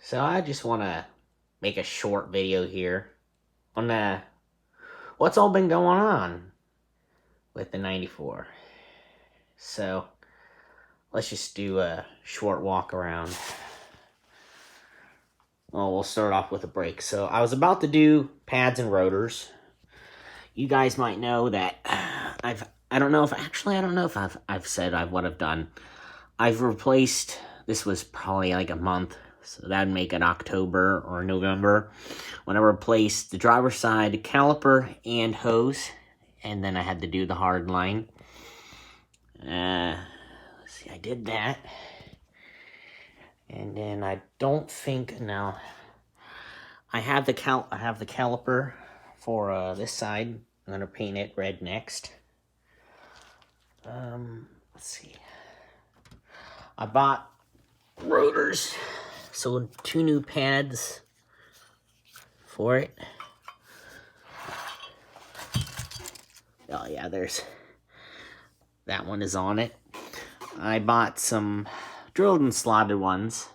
So I just want to make a short video here on what's all been going on with the 94. So let's just do a short walk around. Well, we'll start off with a break. So I was about to do pads and rotors. You guys might know that I don't know if I've said what I've done. I've replaced, this was probably like a month, so that'd make it October or November, when I replaced the driver's side caliper and hose, and then I had to do the hard line. Let's see, I did that. And then I don't think, no, I have the caliper for this side. I'm going to paint it red next. Let's see. I bought rotors, so 2 new pads for it. Oh yeah, that one is on it. I bought some drilled and slotted ones.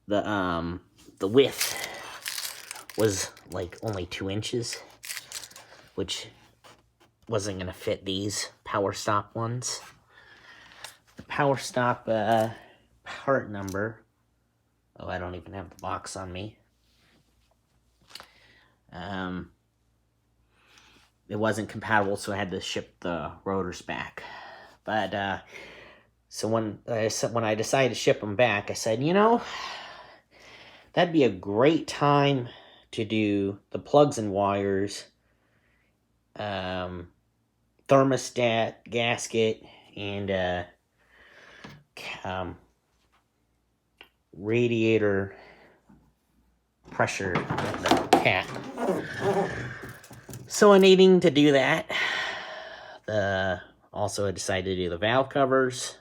The width was like only 2 inches, which wasn't gonna fit these power stop ones. The power stop part number, oh, I don't even have the box on me. It wasn't compatible, so I had to ship the rotors back. But so when I decided to ship them back, I said, you know, that'd be a great time to do the plugs and wires, thermostat, gasket, and radiator pressure, the cat. So in needing to do that, also I decided to do the valve covers.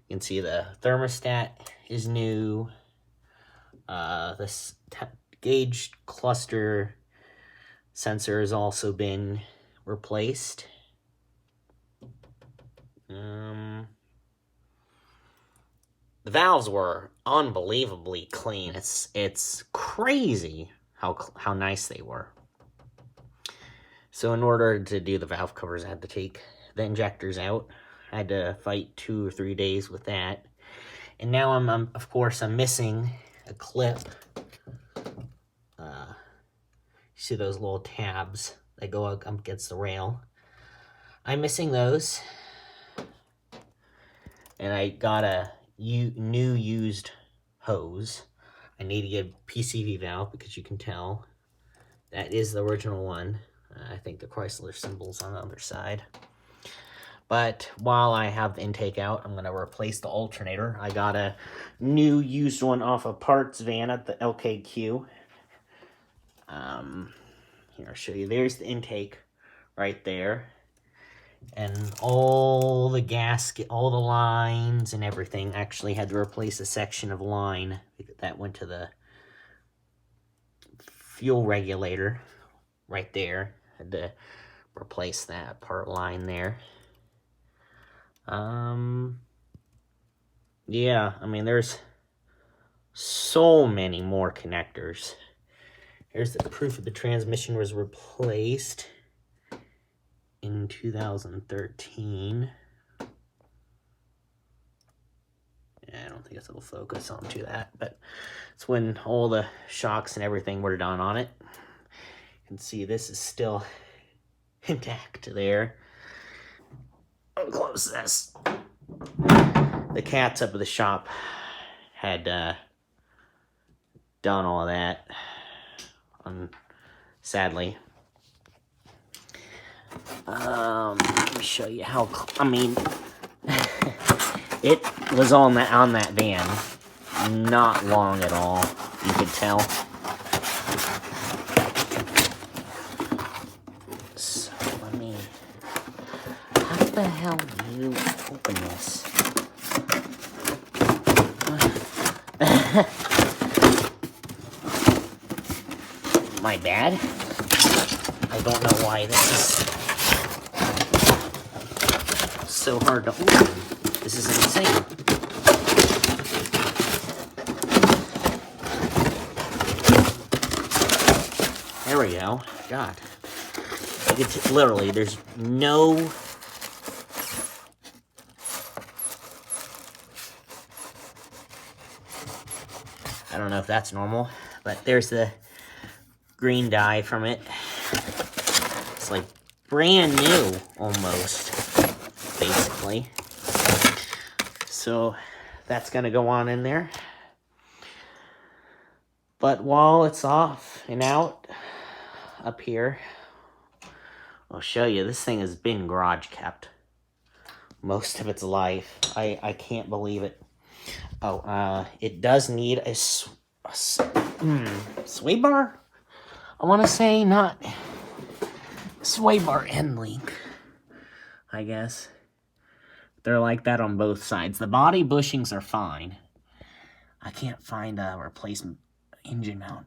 You can see the thermostat is new. This gauge cluster sensor has also been replaced. The valves were unbelievably clean. It's crazy how nice they were. So in order to do the valve covers, I had to take the injectors out. I had to fight 2 or 3 days with that. And now I'm missing a clip. You see those little tabs that go up against the rail? I'm missing those. And I got a new used hose. I need to get a PCV valve because you can tell that is the original one. I think the Chrysler symbol's on the other side. But while I have the intake out, I'm going to replace the alternator. I got a new used one off a parts van at the LKQ. Here, I'll show you. There's the intake right there. And all the gasket, all the lines and everything. Actually had to replace a section of line that went to the fuel regulator right there. Had to replace that part line there. Yeah, I mean, there's so many more connectors. Here's the proof that the transmission was replaced in 2013. I don't think it'll focus onto that, but it's when all the shocks and everything were done on it. You can see this is still intact there. I'll close this. The cats up at the shop had done all that, sadly. Let me show you how, I mean, it was on that van not long at all, you could tell. So let me, how the hell do you open this? My bad. I don't know why this is so hard to open. This is insane. we go. God. Literally, there's no... I don't know if that's normal, but there's the green dye from it. It's like brand new, almost, basically. So that's going to go on in there. But while it's off and out up here, I'll show you. This thing has been garage kept most of its life. I can't believe it. Oh, it does need a sway bar? I want to say not sway bar end link, I guess. They're like that on both sides. The body bushings are fine. I can't find a replacement engine mount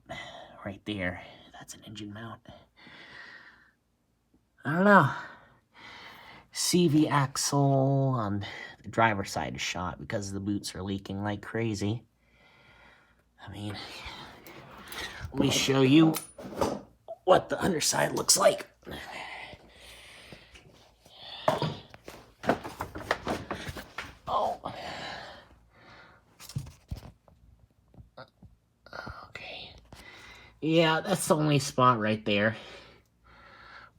right there. That's an engine mount. I don't know. CV axle on the driver's side is shot because the boots are leaking like crazy. I mean, let me show you what the underside looks like. Oh. Okay. Yeah, that's the only spot right there.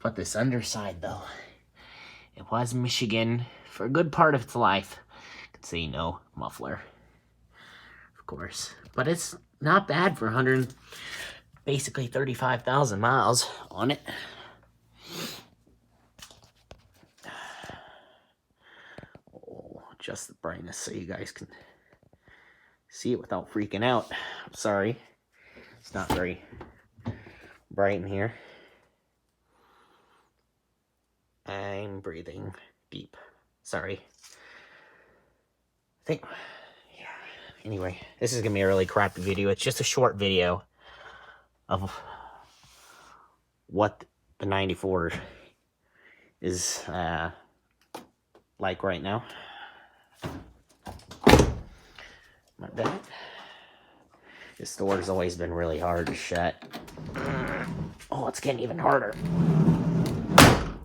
But this underside, though, it was Michigan for a good part of its life. You can see no muffler, of course. But it's not bad for basically 35,000 miles on it. Oh, adjust the brightness so you guys can see it without freaking out. I'm sorry. It's not very bright in here. I'm breathing deep. Sorry. Yeah. Anyway, this is going to be a really crappy video. It's just a short video of what the 94 is like right now. My bad. This door's always been really hard to shut. Oh, it's getting even harder.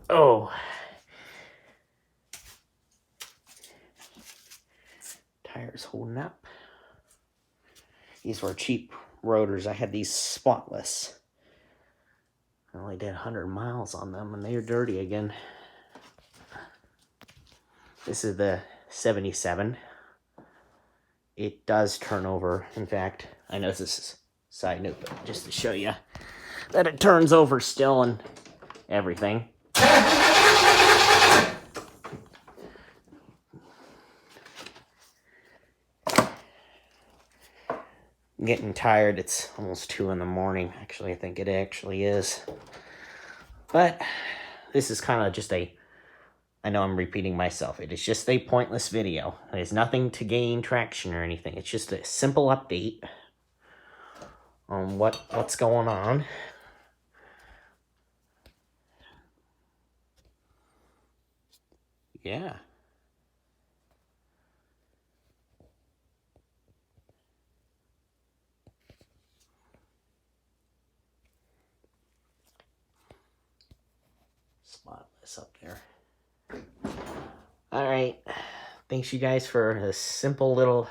Oh. Tires holding up. These were cheap rotors. I had these spotless. I only did 100 miles on them and they're dirty again. This is the 77. It does turn over. In fact, I know this is a side note, but just to show you that it turns over still and everything. I'm getting tired. It's almost 2 in the morning. Actually, I think it actually is. But this is kind of just I know I'm repeating myself. It is just a pointless video. There's nothing to gain traction or anything. It's just a simple update on what's going on. Yeah. Spotless up there. All right. Thanks you guys for a simple little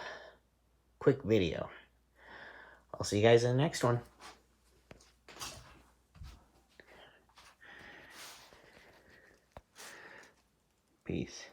quick video. I'll see you guys in the next one. Peace.